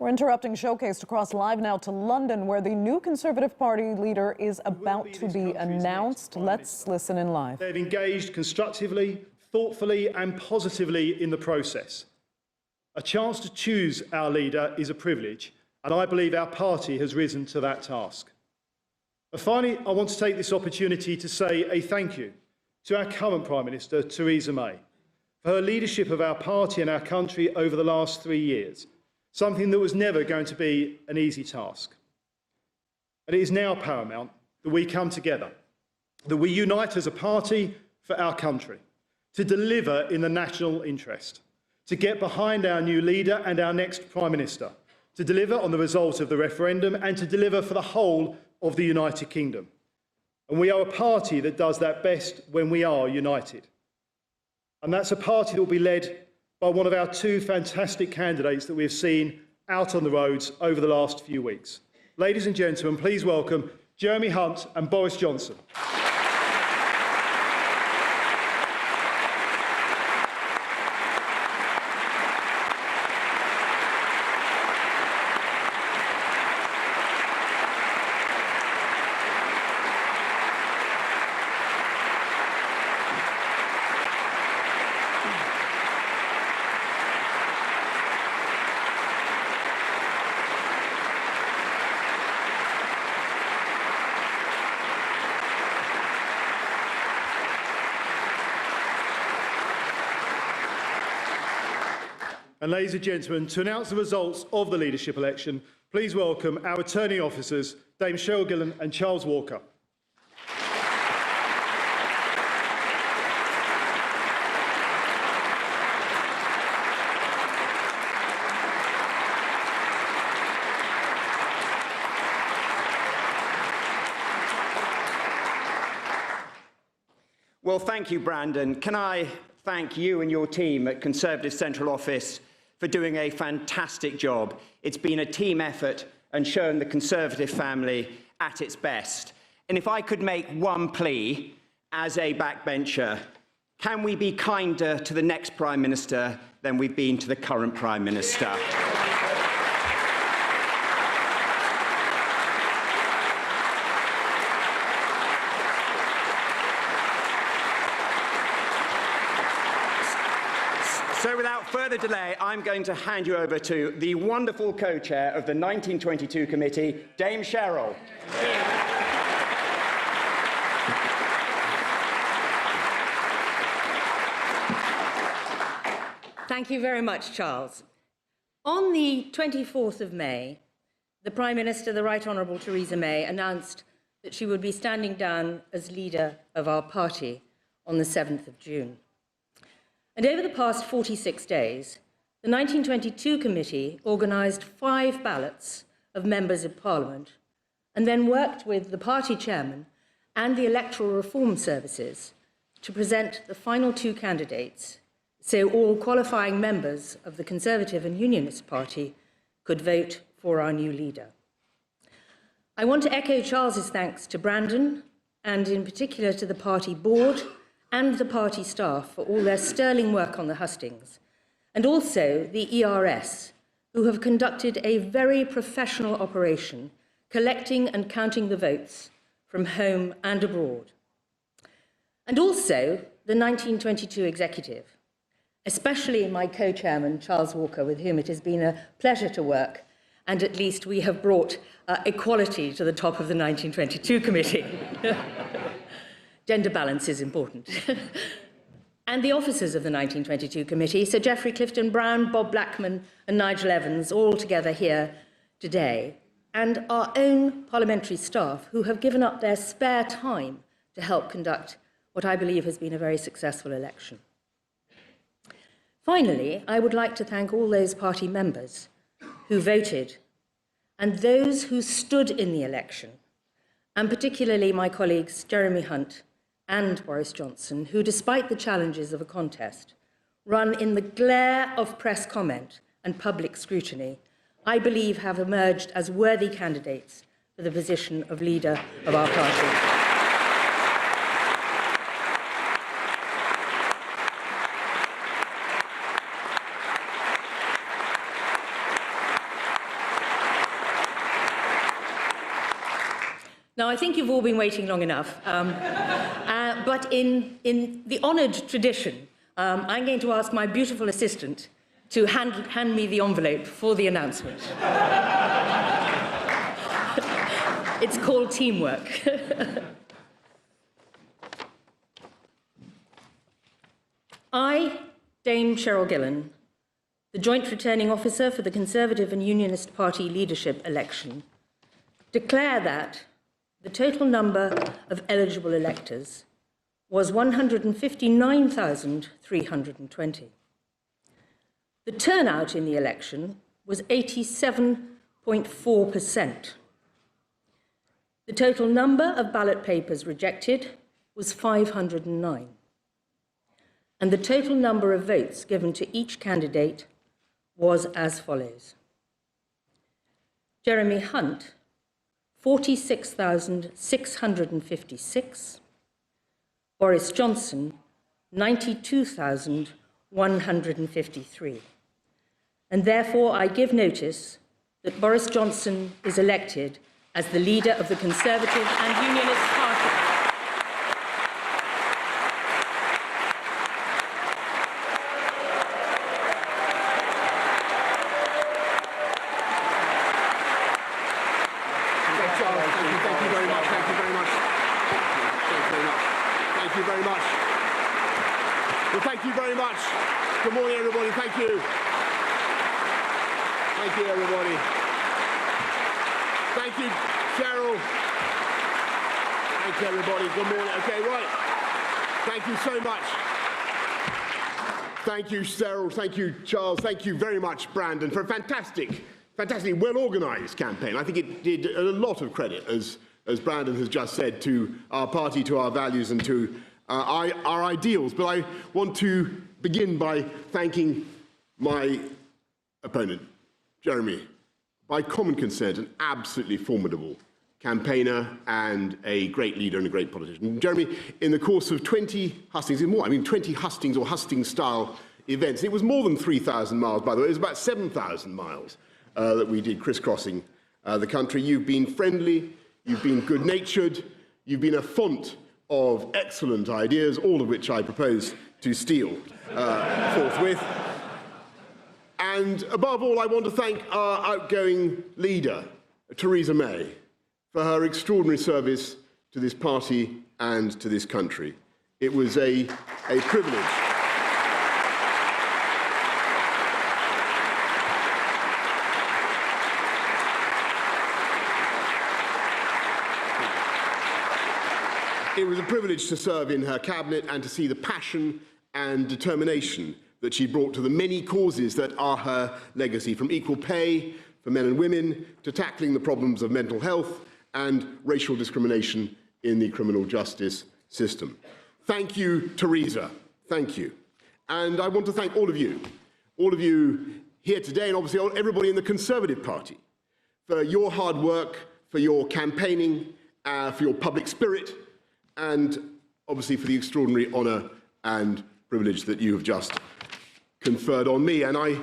We're interrupting Showcase to cross live now to London, where the new Conservative Party leader is about to be announced. Let's listen in live. They've engaged constructively, thoughtfully and positively in the process. A chance to choose our leader is a privilege, and I believe our party has risen to that task. But finally, I want to take this opportunity to say a thank you to our current Prime Minister, Theresa May, for her leadership of our party and our country over the last 3 years, something that was never going to be an easy task. And it is now paramount that we come together, that we unite as a party for our country, to deliver in the national interest, to get behind our new leader and our next Prime Minister, to deliver on the result of the referendum and to deliver for the whole of the United Kingdom. And we are a party that does that best when we are united. And that's a party that will be led by one of our two fantastic candidates that we have seen out on the roads over the last few weeks. Ladies and gentlemen, please welcome Jeremy Hunt and Boris Johnson. And ladies and gentlemen, to announce the results of the leadership election, please welcome our returning officers, Dame Cheryl Gillen and Charles Walker. Well, thank you, Brandon. Can I thank you and your team at Conservative Central Office for doing a fantastic job. It's been a team effort and shown the Conservative family at its best. And if I could make one plea as a backbencher, can we be kinder to the next Prime Minister than we've been to the current Prime Minister? So without further delay, I'm going to hand you over to the wonderful co-chair of the 1922 committee, Dame Cheryl. Thank you very much, Charles. On the 24th of May, the Prime Minister, the Right Honourable Theresa May, announced that she would be standing down as leader of our party on the 7th of June. And over the past 46 days, the 1922 committee organised 5 ballots of members of Parliament and then worked with the party chairman and the electoral reform services to present the final 2 candidates, so all qualifying members of the Conservative and Unionist Party could vote for our new leader. I want to echo Charles's thanks to Brandon and in particular to the party board and the party staff for all their sterling work on the hustings, and also the ERS, who have conducted a very professional operation, collecting and counting the votes from home and abroad. And also the 1922 executive, especially my co-chairman, Charles Walker, with whom it has been a pleasure to work, and at least we have brought equality to the top of the 1922 committee. Gender balance is important. And the officers of the 1922 committee, Sir Geoffrey Clifton Brown, Bob Blackman and Nigel Evans, all together here today, and our own parliamentary staff who have given up their spare time to help conduct what I believe has been a very successful election. Finally, I would like to thank all those party members who voted and those who stood in the election, and particularly my colleagues Jeremy Hunt and Boris Johnson, who, despite the challenges of a contest, run in the glare of press comment and public scrutiny, I believe have emerged as worthy candidates for the position of leader of our party. Now, I think you've all been waiting long enough, but in the honoured tradition, I'm going to ask my beautiful assistant to hand me the envelope for the announcement. It's called teamwork. I, Dame Cheryl Gillan, the Joint Returning Officer for the Conservative and Unionist Party leadership election, declare that the total number of eligible electors was 159,320. The turnout in the election was 87.4%. The total number of ballot papers rejected was 509. And the total number of votes given to each candidate was as follows. Jeremy Hunt, 46,656. Boris Johnson, 92,153. And therefore, I give notice that Boris Johnson is elected as the leader of the Conservative and Unionist Party. Thank you very much. Good morning, everybody. Thank you. Thank you, everybody. Thank you, Cheryl. Thank you, everybody. Good morning. Okay, right. Thank you so much. Thank you, Cheryl. Thank you, Charles. Thank you very much, Brandon, for a fantastically well-organised campaign. I think it did a lot of credit, as Brandon has just said, to our party, to our values, and to our ideals. But I want to begin by thanking my opponent, Jeremy, by common consent, an absolutely formidable campaigner and a great leader and a great politician. Jeremy, in the course of 20 hustings, 20 hustings or hustings-style events, it was more than 3,000 miles, by the way, it was about 7,000 miles that we did crisscrossing the country. You've been friendly, you've been good-natured, you've been a font of excellent ideas, all of which I propose to steal forthwith. And above all, I want to thank our outgoing leader, Theresa May, for her extraordinary service to this party and to this country. It was a privilege. It was a privilege to serve in her cabinet and to see the passion and determination that she brought to the many causes that are her legacy, from equal pay for men and women to tackling the problems of mental health and racial discrimination in the criminal justice system. Thank you, Theresa. Thank you. And I want to thank all of you here today, and obviously everybody in the Conservative Party, for your hard work, for your campaigning, for your public spirit, and obviously for the extraordinary honour and privilege that you have just conferred on me. And I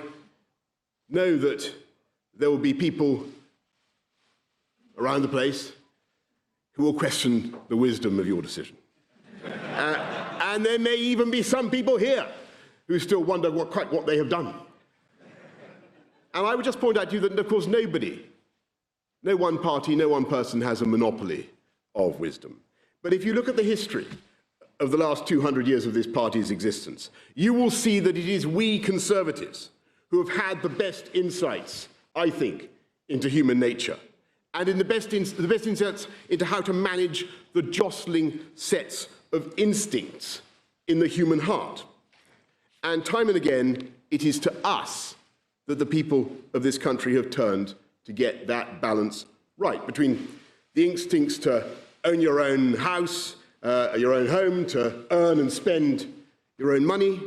know that there will be people around the place who will question the wisdom of your decision. And there may even be some people here who still wonder quite what they have done. And I would just point out to you that, of course, no one party, no one person has a monopoly of wisdom. But if you look at the history of the last 200 years of this party's existence, you will see that it is we Conservatives who have had the best insights, I think, into human nature, and in the best insights into how to manage the jostling sets of instincts in the human heart. And time and again, it is to us that the people of this country have turned to get that balance right between the instincts to own your own house, your own home, to earn and spend your own money,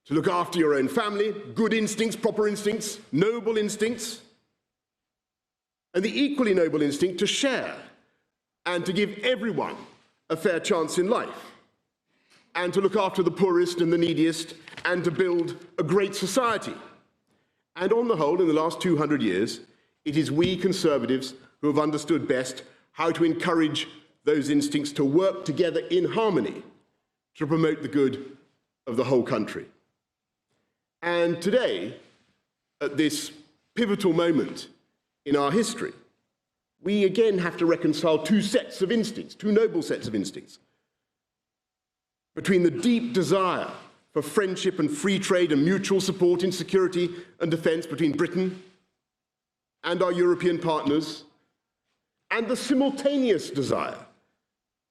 to look after your own family, good instincts, proper instincts, noble instincts, and the equally noble instinct to share and to give everyone a fair chance in life, and to look after the poorest and the neediest, and to build a great society. And on the whole, in the last 200 years, it is we Conservatives who have understood best how to encourage those instincts to work together in harmony to promote the good of the whole country. And today, at this pivotal moment in our history, we again have to reconcile two sets of instincts, two noble sets of instincts, between the deep desire for friendship and free trade and mutual support in security and defence between Britain and our European partners, and the simultaneous desire,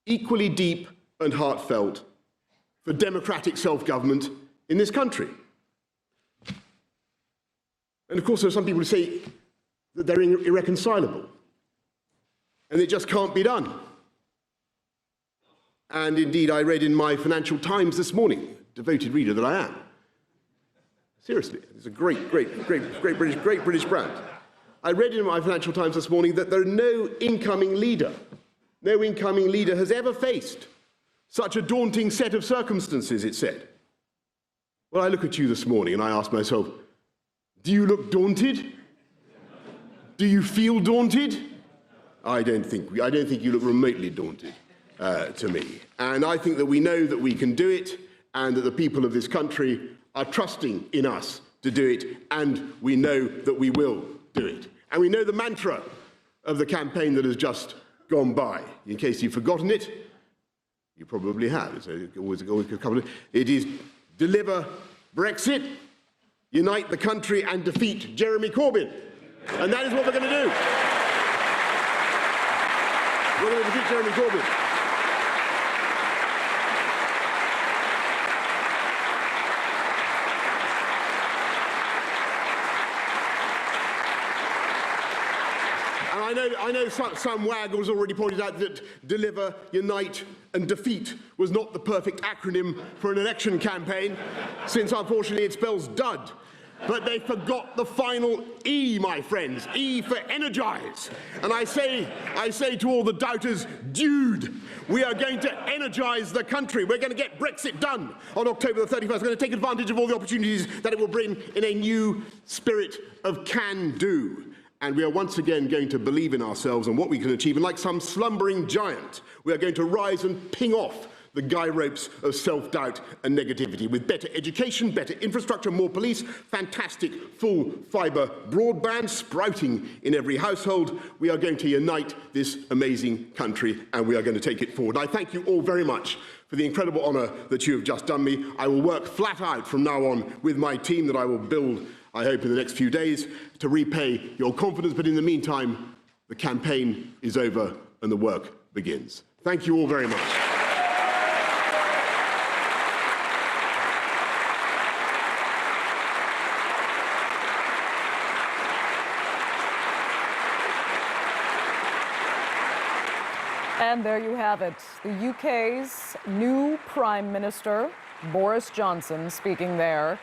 equally deep and heartfelt, for democratic self-government in this country. And of course, there are some people who say that they're irreconcilable, and it just can't be done. And indeed, I read in my Financial Times this morning, devoted reader that I am. Seriously, it's a great British brand. I read in my Financial Times this morning that no incoming leader has ever faced such a daunting set of circumstances, it said. Well, I look at you this morning and I ask myself, do you look daunted? Do you feel daunted? I don't think you look remotely daunted to me. And I think that we know that we can do it, and that the people of this country are trusting in us to do it, and we know that we will do it. And we know the mantra of the campaign that has just gone by. In case you've forgotten it, you probably have. It's always a couple of, it is deliver Brexit, unite the country, and defeat Jeremy Corbyn. And that is what we're going to do. We're going to defeat Jeremy Corbyn. I know some wag has already pointed out that deliver, unite and defeat was not the perfect acronym for an election campaign, since unfortunately it spells dud. But they forgot the final E, my friends, E for energize. And I say to all the doubters, dude, we are going to energize the country. We're going to get Brexit done on October the 31st. We're going to take advantage of all the opportunities that it will bring in a new spirit of can-do. And we are once again going to believe in ourselves and what we can achieve. And like some slumbering giant, we are going to rise and ping off the guy ropes of self-doubt and negativity. With better education, better infrastructure, more police, fantastic full fibre broadband sprouting in every household, we are going to unite this amazing country, and we are going to take it forward. I thank you all very much for the incredible honour that you have just done me. I will work flat out from now on with my team that I will build, I hope, in the next few days to repay your confidence. But in the meantime, the campaign is over and the work begins. Thank you all very much. And there you have it, the UK's new Prime Minister, Boris Johnson, speaking there.